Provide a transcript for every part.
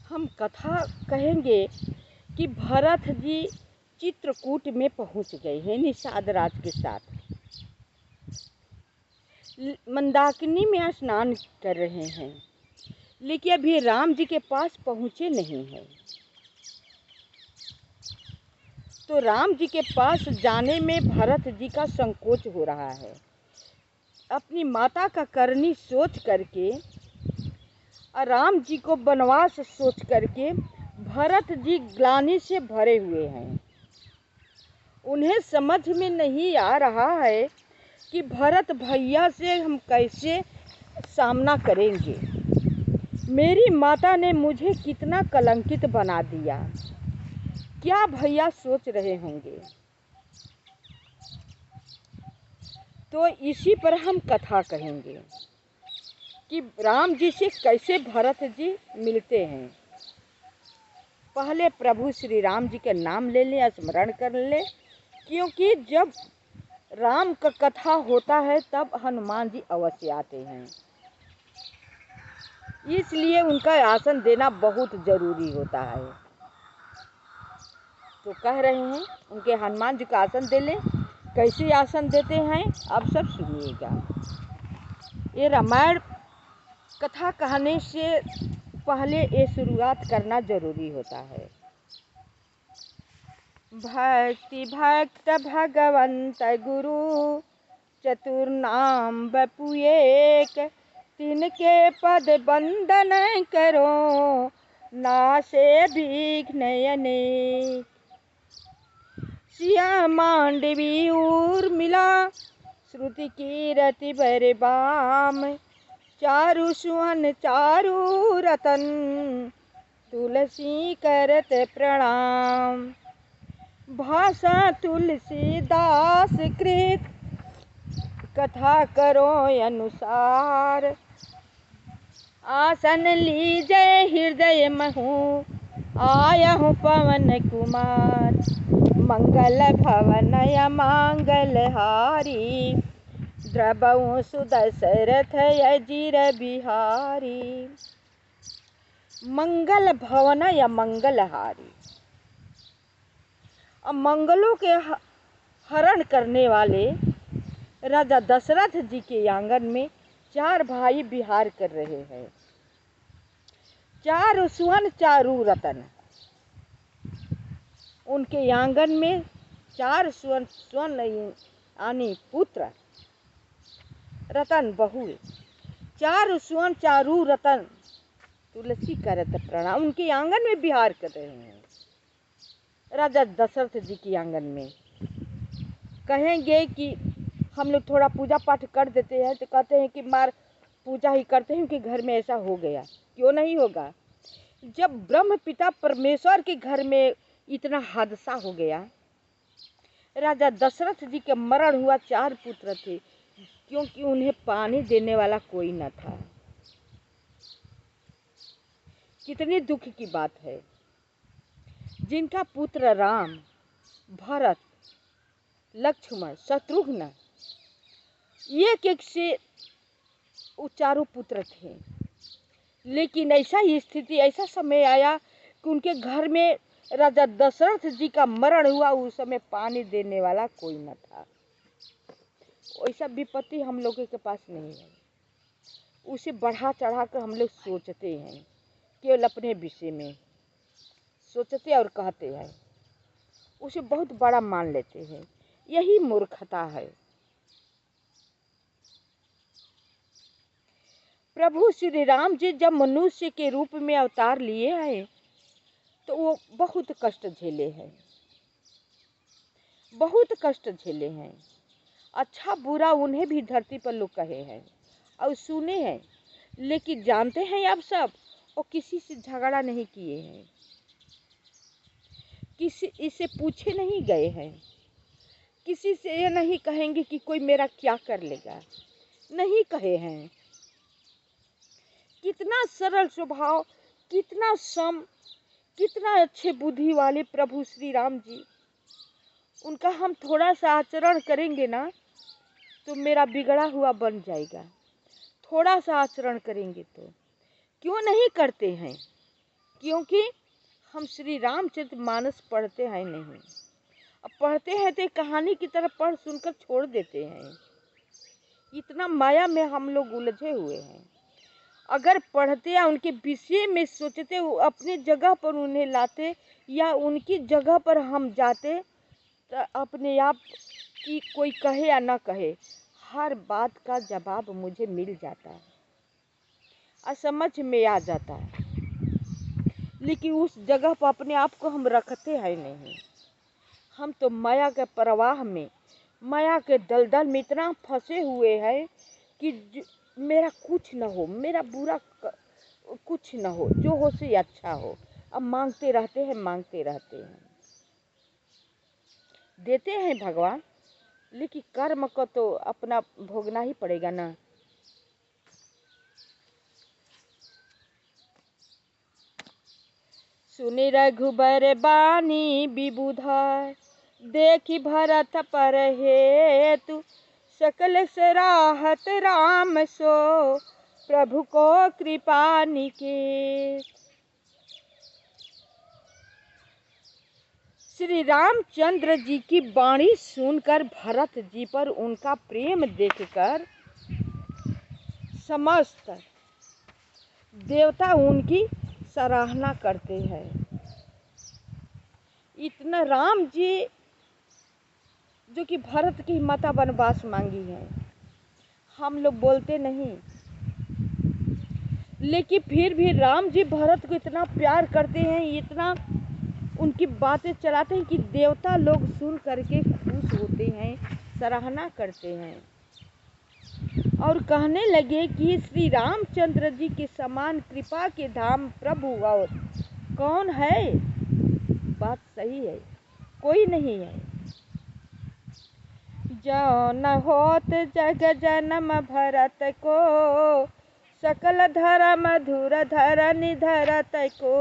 हम कथा कहेंगे कि भरत जी चित्रकूट में पहुंच गए हैं निषाद राज के साथ। मंदाकिनी में स्नान कर रहे हैं, लेकिन अभी राम जी के पास पहुंचे नहीं हैं। तो राम जी के पास जाने में भरत जी का संकोच हो रहा है। अपनी माता का करनी सोच करके और राम जी को वनवास सोच करके भरत जी ग्लानि से भरे हुए हैं। उन्हें समझ में नहीं आ रहा है कि भरत भैया से हम कैसे सामना करेंगे। मेरी माता ने मुझे कितना कलंकित बना दिया, क्या भैया सोच रहे होंगे। तो इसी पर हम कथा कहेंगे कि राम जी से कैसे भरत जी मिलते हैं। पहले प्रभु श्री राम जी के नाम ले लें, स्मरण कर लें, क्योंकि जब राम का कथा होता है तब हनुमान जी अवश्य आते हैं। इसलिए उनका आसन देना बहुत जरूरी होता है। तो कह रहे हैं उनके हनुमान जी का आसन दे लें। कैसे आसन देते हैं आप सब सुनिएगा। ये रामायण कथा कहने से पहले ये शुरुआत करना जरूरी होता है। भक्ति भक्त भगवंत गुरु चतुर्नाम बपु एक, तिनके पद बंदन करो नासे विघ्न अनेक। सिया मांडवी उर्मिला श्रुति कीरति बरबाम, चारु सुवन चारु रतन तुलसी करत प्रणाम। भाषा तुलसीदास कृत कथा करो अनुसार, आसन लीजे हृदय महु आयहु पवन कुमार। मंगल भवन मंगल हारी, द्रवहु सुदशरथ अजिर बिहारी। मंगल भवन या मंगल हारी, मंगलों के हरण करने वाले राजा दशरथ जी के आंगन में चार भाई विहार कर रहे हैं। चार सुवन चारू रतन, उनके आंगन में चार सुवन यानी पुत्र, रतन बहू, चार सुवन चारू रतन तुलसी करत प्रणाम, उनके आंगन में विहार कर रहे हैं राजा दशरथ जी के आंगन में। कहेंगे कि हम लोग थोड़ा पूजा पाठ कर देते हैं, तो कहते हैं कि मार पूजा ही करते हैं कि घर में ऐसा हो गया। क्यों नहीं होगा। जब ब्रह्म पिता परमेश्वर के घर में इतना हादसा हो गया, राजा दशरथ जी के मरण हुआ, चार पुत्र थे, क्योंकि उन्हें पानी देने वाला कोई न था। कितने दुख की बात है। जिनका पुत्र राम, भरत, लक्ष्मण, शत्रुघ्न, एक एक से वो चारों पुत्र थे, लेकिन ऐसा ही स्थिति, ऐसा समय आया कि उनके घर में राजा दशरथ जी का मरण हुआ, उस समय पानी देने वाला कोई न था। वैसा विपत्ति हम लोगों के पास नहीं है। उसे बढ़ा चढ़ा कर हम लोग सोचते हैं, केवल अपने विषय में सोचते और कहते हैं, उसे बहुत बड़ा मान लेते हैं। यही मूर्खता है। प्रभु श्री राम जी जब मनुष्य के रूप में अवतार लिए हैं, तो वो बहुत कष्ट झेले हैं, बहुत कष्ट झेले हैं। अच्छा बुरा उन्हें भी धरती पर लोग कहे हैं और सुने हैं, लेकिन जानते हैं आप सब, वो किसी से झगड़ा नहीं किए हैं, किसी इसे पूछे नहीं गए हैं, किसी से ये नहीं कहेंगे कि कोई मेरा क्या कर लेगा, नहीं कहे हैं। कितना सरल स्वभाव, कितना सम, कितना अच्छे बुद्धि वाले प्रभु श्री राम जी। उनका हम थोड़ा सा आचरण करेंगे ना, तो मेरा बिगड़ा हुआ बन जाएगा। थोड़ा सा आचरण करेंगे तो क्यों नहीं करते हैं? क्योंकि हम श्री रामचरित मानस पढ़ते हैं नहीं। अब पढ़ते हैं तो कहानी की तरह पढ़ सुनकर छोड़ देते हैं। इतना माया में हम लोग उलझे हुए हैं। अगर पढ़ते या उनके विषय में सोचते, अपनी जगह पर उन्हें लाते या उनकी जगह पर हम जाते, तो अपने आप की कोई कहे या ना कहे, हर बात का जवाब मुझे मिल जाता है और समझ में आ जाता है। लेकिन उस जगह पर अपने आप को हम रखते हैं नहीं। हम तो माया के प्रवाह में, माया के दलदल में इतना फंसे हुए हैं कि मेरा कुछ न हो, मेरा बुरा कुछ न हो, जो हो से अच्छा हो। अब मांगते रहते हैं, मांगते रहते हैं। देते हैं भगवान, लेकिन कर्म को तो अपना भोगना ही पड़ेगा ना। सुनि रघुबर बानी विबुधा, देखी भरत पर हेतु, सकल सराहत राम सो, प्रभु को कृपा निकेत। श्री रामचंद्र जी की वाणी सुनकर, भरत जी पर उनका प्रेम देखकर समस्त देवता उनकी सराहना करते हैं। इतना राम जी जो कि भरत की माता वनवास मांगी है, हम लोग बोलते नहीं, लेकिन फिर भी राम जी भरत को इतना प्यार करते हैं, इतना उनकी बातें चलाते हैं कि देवता लोग सुन करके खुश होते हैं, सराहना करते हैं और कहने लगे कि श्री रामचंद्र जी के समान कृपा के धाम प्रभु और कौन है। बात सही है, कोई नहीं है। जो न होत जग जन्म भरत को, सकल धर्म धुर धरनि धरत को।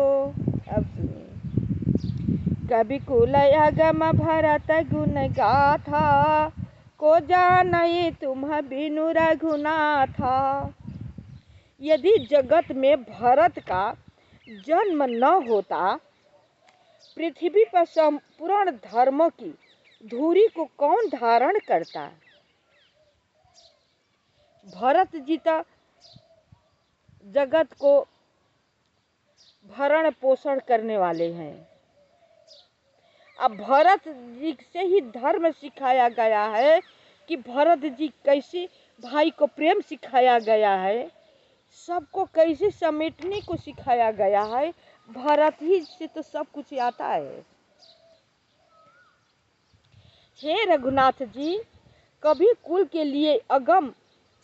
अब सुनिए, कवि कुल अगम भरत गुण गाथा, को जानई तुम बिनु रघुनाथा। यदि जगत में भरत का जन्म न होता, पृथ्वी पर संपूर्ण धर्मों की धूरी को कौन धारण करता? भरत जी तो जगत को भरण पोषण करने वाले हैं। अब भरत जी से ही धर्म सिखाया गया है कि भरत जी कैसे भाई को प्रेम सिखाया गया है, सबको कैसे समेटने को सिखाया गया है। भरत ही से तो सब कुछ आता है। हे रघुनाथ जी, कभी कुल के लिए अगम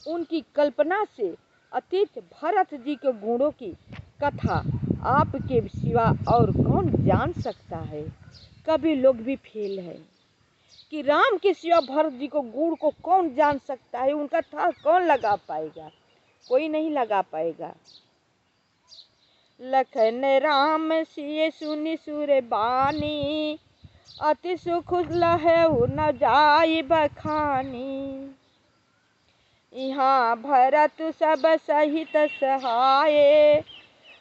उनकी कल्पना से अतीत भरत जी के गुणों की कथा आपके सिवा और कौन जान सकता है। कभी लोग भी फेल है कि राम के सिवा भरत जी को गुण को कौन जान सकता है, उनका था कौन लगा पाएगा, कोई नहीं लगा पाएगा। लखन राम सिय सुनि सुर बानी, अति सुख लहु न जाई बखानी। यहाँ भरत सब सहित सहाये,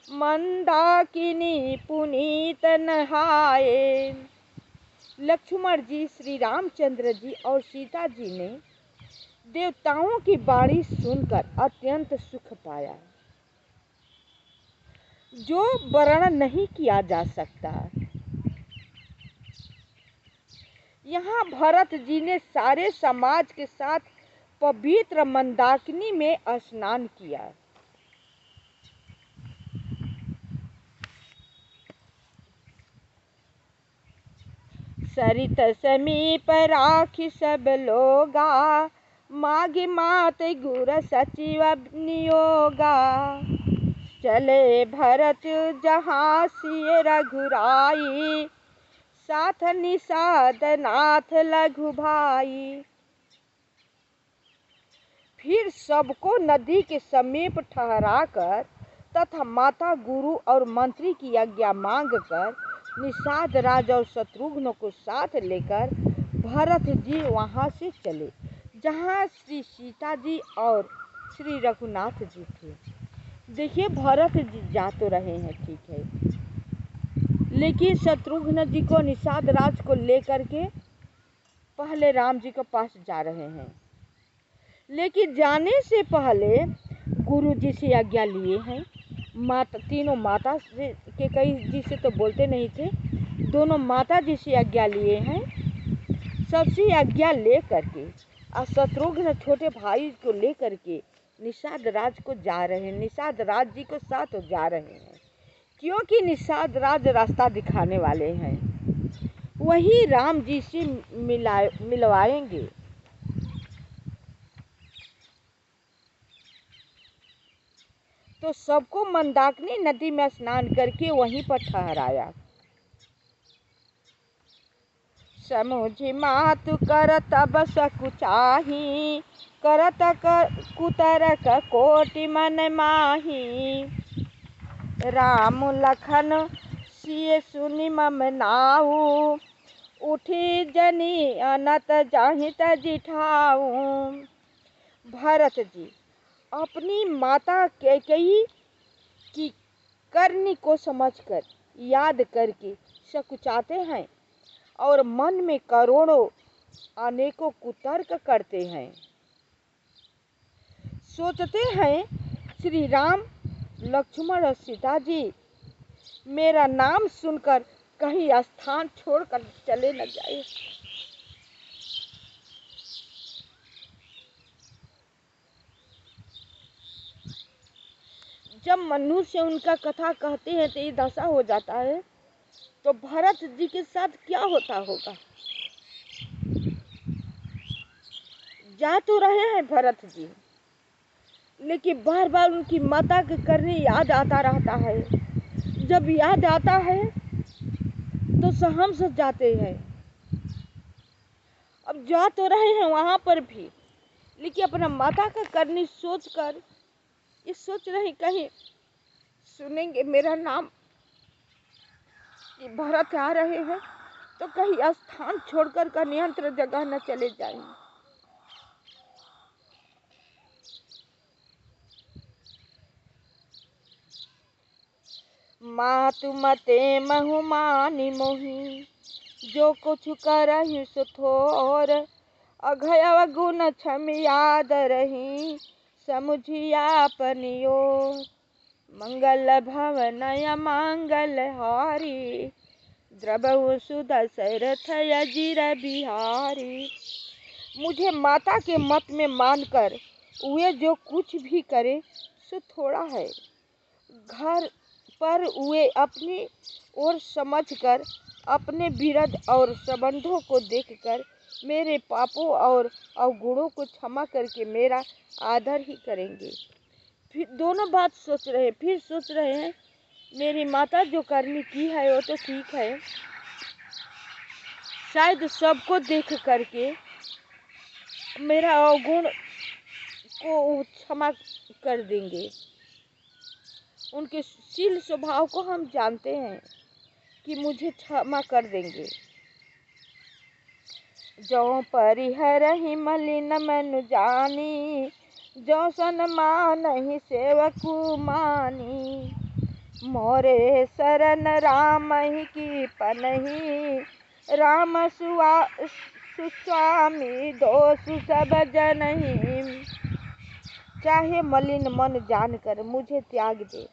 मंदाकिनी पुनीत नहाये। लक्ष्मण जी, श्री रामचंद्र जी और सीता जी ने देवताओं की वाणी सुनकर अत्यंत सुख पाया, जो वर्णन नहीं किया जा सकता। यहाँ भरत जी ने सारे समाज के साथ पवित्र मंदाकिनी में स्नान किया। सरित समीप राखी सब लोगा, मागी मात गुर सचिव नियोगा। चले भरत जहाँ सिय रघुराई, साथ निषाद नाथ लघु भाई। फिर सबको नदी के समीप ठहराकर तथा माता गुरु और मंत्री की आज्ञा मांगकर निषाद राज और शत्रुघ्न को साथ लेकर भरत जी वहां से चले, जहां श्री सीता जी और श्री रघुनाथ जी थे। देखिए भरत जी जा तो रहे हैं, ठीक है, लेकिन शत्रुघ्न जी को निषाद राज को लेकर के पहले राम जी के पास जा रहे हैं। लेकिन जाने से पहले गुरु जी से आज्ञा लिए हैं। माता, तीनों माता से के कई जी से तो बोलते नहीं थे, दोनों माता जी से आज्ञा लिए हैं। सबसे आज्ञा ले करके और शत्रुघ्न छोटे भाई को ले करके निषाद राज को जा रहे हैं। निषाद राज जी को साथ जा रहे हैं, क्योंकि निषाद राज रास्ता दिखाने वाले हैं, वही राम जी से मिलवाएंगे। तो सबको मंदाकिनी नदी में स्नान करके वहीं पर ठहराया। समुझी मातु करत अब सकुचाही, करत कुतरक कोटि मन माही। राम लखन सिय सुनि मम नाऊ, उठी जनी अनत जाहित जिठाऊ। भरत जी अपनी माता कैकेयी की करनी को समझकर याद करके सकुचाते हैं और मन में करोड़ों अनेकों कुतर्क करते हैं। सोचते हैं श्री राम, लक्ष्मण और सीता जी मेरा नाम सुनकर कहीं स्थान छोड़कर चले न जाए। जब मनुष्य उनका कथा कहते हैं तो ये दशा हो जाता है, तो भरत जी के साथ क्या होता होगा। जा तो रहे हैं भरत जी, लेकिन बार बार उनकी माता के करने याद आता रहता है। जब याद आता है तो सहम से जाते हैं। अब जा तो रहे हैं वहां पर भी, लेकिन अपना माता का करनी सोचकर ये सोच रहे कहीं सुनेंगे मेरा नाम कि भरत आ रहे हैं, तो कहीं स्थान छोड़कर का नियंत्र जगह न चले जाएं। मातु मते महु मानि मोहि, जो कुछ करहि सो थोर। अघय गुण क्षम याद रही, समुझी आपनि ओर। मंगल भवन मंगल हारी, द्रवहु सुदशरथ अजिर बिहारी। मुझे माता के मत में मानकर वे जो कुछ भी करे सो थोड़ा है। घर पर वे अपनी ओर समझकर अपने विरध और संबंधों को देखकर मेरे पापों और अवगुणों को क्षमा करके मेरा आदर ही करेंगे। फिर दोनों बात सोच रहे, फिर सोच रहे हैं मेरी माता जो करनी की है वो तो ठीक है, शायद सबको देख करके मेरा अवगुण को क्षमा कर देंगे। उनके शील स्वभाव को हम जानते हैं कि मुझे क्षमा कर देंगे। जो परिहरहि मलिन मनु जानी, जो सन्मानहि सेवकु मानी। मोरे शरण रामहि की पनहि, राम सुस्वामी दोषु सब जनहि। चाहे मलिन मन जानकर मुझे त्याग दे,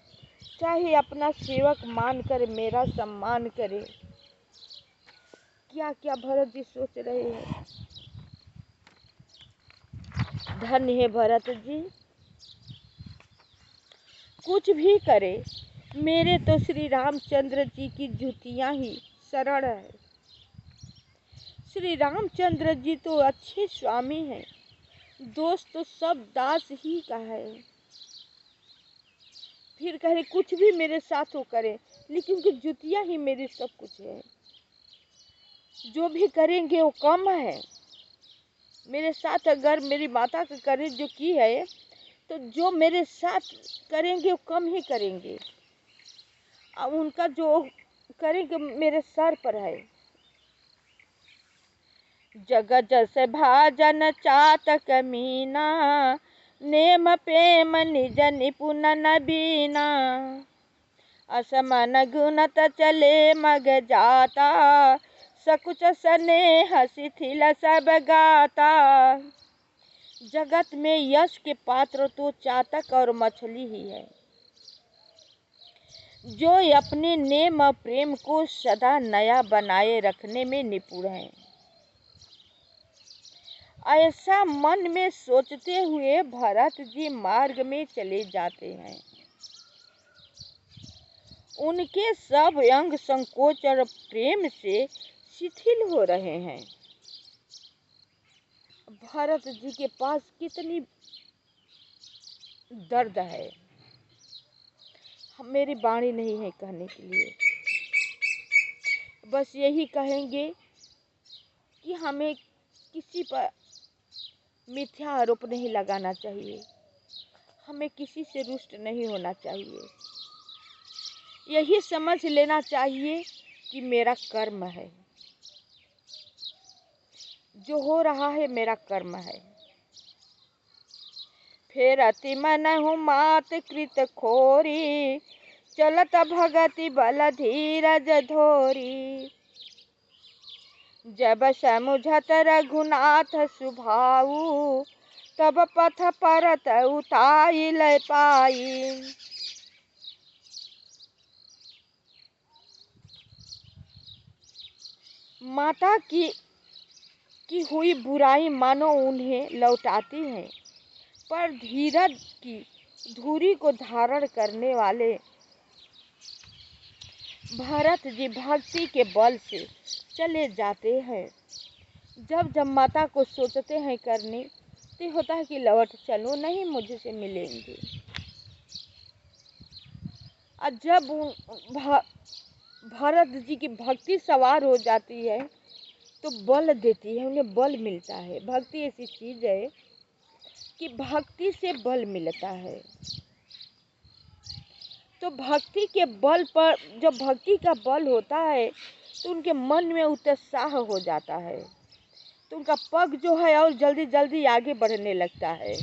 चाहे अपना सेवक मानकर मेरा सम्मान करे। क्या क्या भरत जी सोच रहे हैं। धन्य है भरत जी, कुछ भी करे मेरे तो श्री रामचंद्र जी की जुतियां ही शरण है। श्री रामचंद्र जी तो अच्छे स्वामी हैं, दोस्त तो सब दास ही का है। फिर कहे कुछ भी मेरे साथ वो करे, लेकिन उनकी जुतियां ही मेरी सब कुछ है। जो भी करेंगे वो कम है मेरे साथ। अगर मेरी माता का करे जो की है, तो जो मेरे साथ करेंगे वो कम ही करेंगे। अब उनका जो करेंगे मेरे सर पर है। जग जस भाजन चातक मीना, नेम प्रेम निज निपुण नबीना, असमन गुणत चले मग जाता, सकुच स्नेह शिथिल सब गाता। जगत में यश के पात्र तो चातक और मछली ही है, जो अपने नेम प्रेम को सदा नया बनाए रखने में निपुण है। ऐसा मन में सोचते हुए भरत जी मार्ग में चले जाते हैं। उनके सब अंग संकोच और प्रेम से शिथिल हो रहे हैं। भरत जी के पास कितनी दर्द है, मेरी वाणी नहीं है कहने के लिए। बस यही कहेंगे कि हमें किसी पर मिथ्या आरोप नहीं लगाना चाहिए, हमें किसी से रुष्ट नहीं होना चाहिए। यही समझ लेना चाहिए कि मेरा कर्म है, जो हो रहा है मेरा कर्म है। फिर अति मन हूँ मात कृत खोरी, चलत भगति बल धीरज धोरी। जब समुझत रघुनाथ सुभाऊ, तब पथ परत उताई लय पाई। माता की हुई बुराई मानो उन्हें लौटाती है, पर धीरज की धुरी को धारण करने वाले भरत जी भक्ति के बल से चले जाते हैं। जब जब माता को सोचते हैं करने, तो होता है कि लौट चलो, नहीं मुझसे मिलेंगे। और जब भरत जी की भक्ति सवार हो जाती है तो बल देती है, उन्हें बल मिलता है। भक्ति ऐसी चीज है कि भक्ति से बल मिलता है। तो भक्ति के बल पर, जब भक्ति का बल होता है तो उनके मन में उत्साह हो जाता है, तो उनका पग जो है और जल्दी जल्दी आगे बढ़ने लगता है।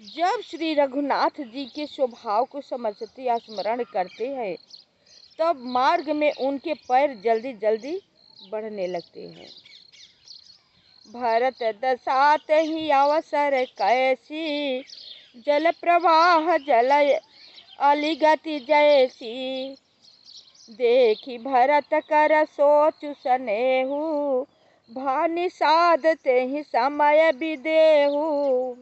जब श्री रघुनाथ जी के स्वभाव को समझते या स्मरण करते हैं, तब मार्ग में उनके पैर जल्दी जल्दी बढ़ने लगते हैं। भरत दसात ही अवसर कैसी, जल प्रवाह जल अलिगति जैसी। देखी भरत कर सोचु सनेहु, भानि साधते ही समय विदेहु।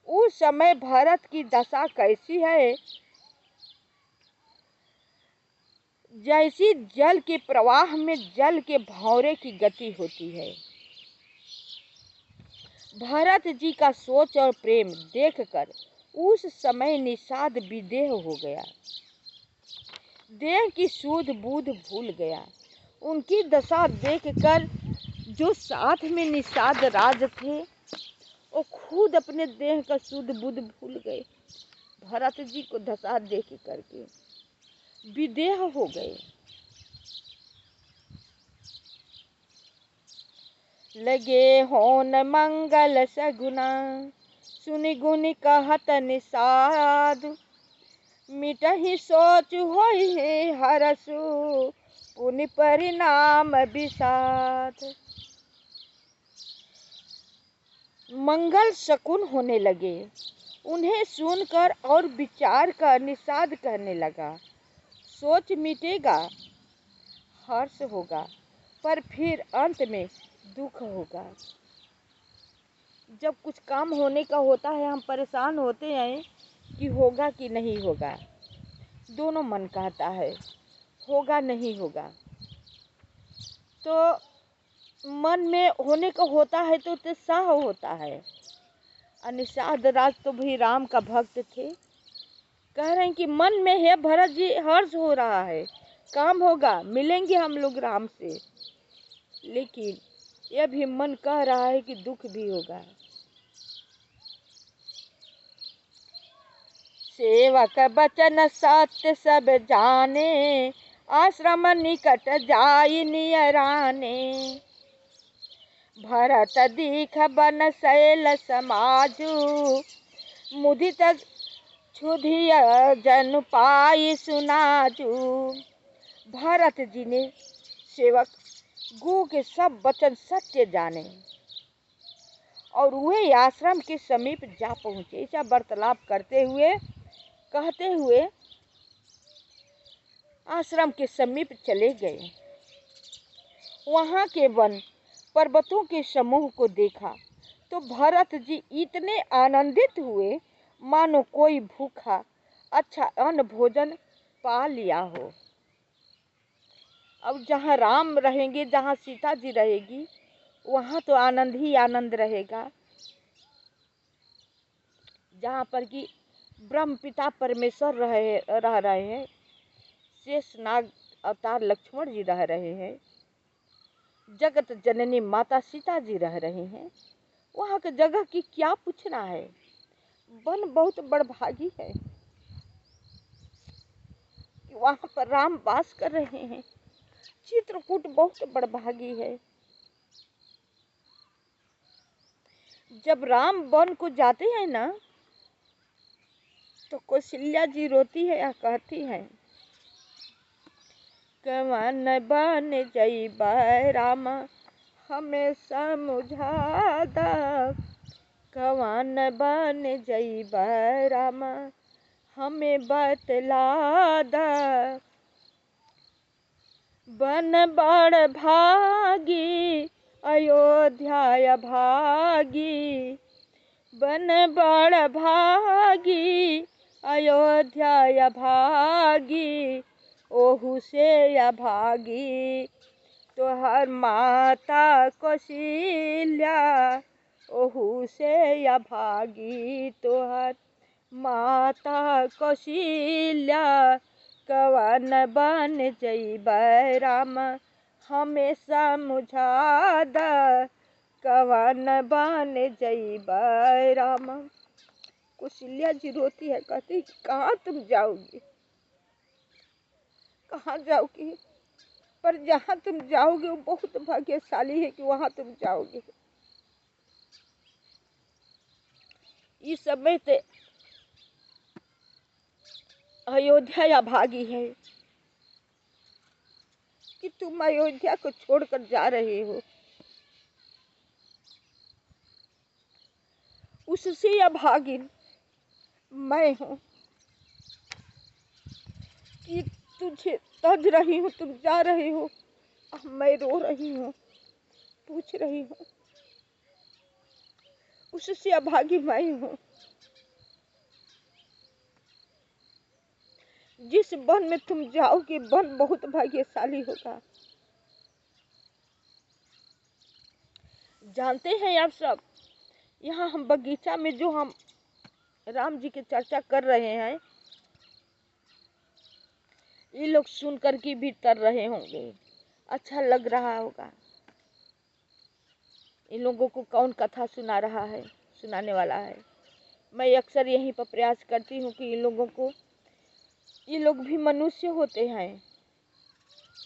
उस समय भरत की दशा कैसी है, जैसी जल के प्रवाह में जल के भंवरे की गति होती है। भरत जी का सोच और प्रेम देखकर उस समय निषाद विदेह हो गया, देह की सूध बूध भूल गया। उनकी दशा देखकर जो साथ में निषाद राज थे, वो खुद अपने देह का सूध बूध भूल गए। भरत जी को दशा देख करके विदेह हो गए। लगे होन मंगल सगुना, सुनि गुनि कहत निषाद। मिटहि सोच होई हरसु, पुनि परिणाम विषाद। मंगल शकुन होने लगे। उन्हें सुनकर और विचार कर निषाद कहने लगा, सोच मिटेगा, हर्ष होगा, पर फिर अंत में दुख होगा। जब कुछ काम होने का होता है, हम परेशान होते हैं कि होगा कि नहीं होगा। दोनों मन कहता है होगा नहीं होगा, तो मन में होने का होता है तो उत्साह होता है। निषाद राज तो भी राम का भक्त थे, कह रहे हैं कि मन में है भरत जी हर्ष हो रहा है, काम होगा, मिलेंगे हम लोग राम से। लेकिन यह भी मन कह रहा है कि दुख भी होगा। सेवक बचन सत्य सब जाने, आश्रम निकट जाई नियराने। भरत दीख बन शैल समाजु, मुदित क्षुधिय जन पाई सुनाजू। भरत जी ने सेवक गु के सब वचन सत्य जाने और वे आश्रम के समीप जा पहुँचे। ऐसा वार्तालाप करते हुए कहते हुए आश्रम के समीप चले गए। वहाँ के वन पर्वतों के समूह को देखा तो भरत जी इतने आनंदित हुए मानो कोई भूखा अच्छा अन्न भोजन पा लिया हो। अब जहाँ राम रहेंगे, जहाँ सीता जी रहेगी, वहाँ तो आनंद ही आनंद रहेगा। जहाँ पर कि ब्रह्म पिता परमेश्वर रह रहे हैं, शेषनाग अवतार लक्ष्मण जी रह रहे हैं, जगत जननी माता सीता जी रह रही हैं, वहाँ के जगह की क्या पूछना है। वन बहुत बड़भागी है, वहाँ पर राम वास कर रहे हैं। चित्रकूट बहुत बड़भागी है। जब राम वन को जाते हैं ना, तो कौशल्या जी रोती है या कहती है, कवन बन जइबै राम हमें समझा दा। कवन बन जइबै राम हमें बतला दा। बन बड़ भागी अयोध्या भागी। बन बड़ भागी अयोध्या भागी। ओहू से अभागी तोहर माता कौशल्या। ओहू से अभागी तोहर माता कौशल्या। कवन बन जइबै राम हमें समझा दा। कवन बन जइबै राम। कौशल्या जी रोती है, कहती कहाँ तुम जाओगी, कहाँ जाओगी, पर जहाँ तुम जाओगे वो बहुत भाग्यशाली है कि वहाँ तुम जाओगे। इस समय ते अयोध्या भागी है कि तुम अयोध्या को छोड़कर जा रहे हो। उससे अभागिन मैं हूँ कि तुझे तज रही हूँ, तुम जा रहे हो, मैं रो रही हूँ, पूछ रही हूँ। उससे अभागी मैं हूँ। जिस वन में तुम जाओगे वन बहुत भाग्यशाली होगा। जानते हैं आप सब, यहाँ हम बगीचा में जो हम राम जी की चर्चा कर रहे हैं, ये लोग सुन कर के भी तर रहे होंगे, अच्छा लग रहा होगा। इन लोगों को कौन कथा सुना रहा है, सुनाने वाला है। मैं अक्सर यहीं पर प्रयास करती हूँ कि इन लोगों को, ये लोग भी मनुष्य होते हैं,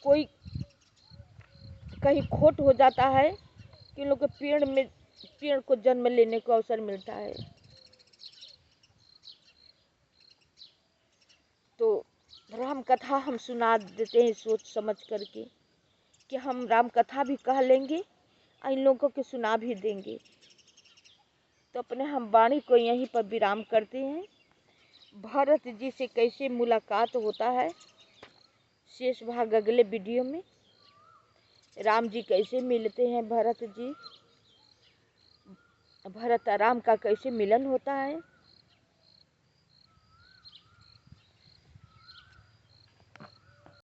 कोई कहीं खोट हो जाता है कि इन लोग के पेड़ को जन्म लेने को अवसर मिलता है। तो राम कथा हम सुना देते हैं सोच समझ करके कि हम राम कथा भी कह लेंगे और इन लोगों को सुना भी देंगे। तो अपने हम वाणी को यहीं पर विराम करते हैं। भरत जी से कैसे मुलाकात होता है, शेष भाग अगले वीडियो में। राम जी कैसे मिलते हैं, भरत जी, भरत राम का कैसे मिलन होता है,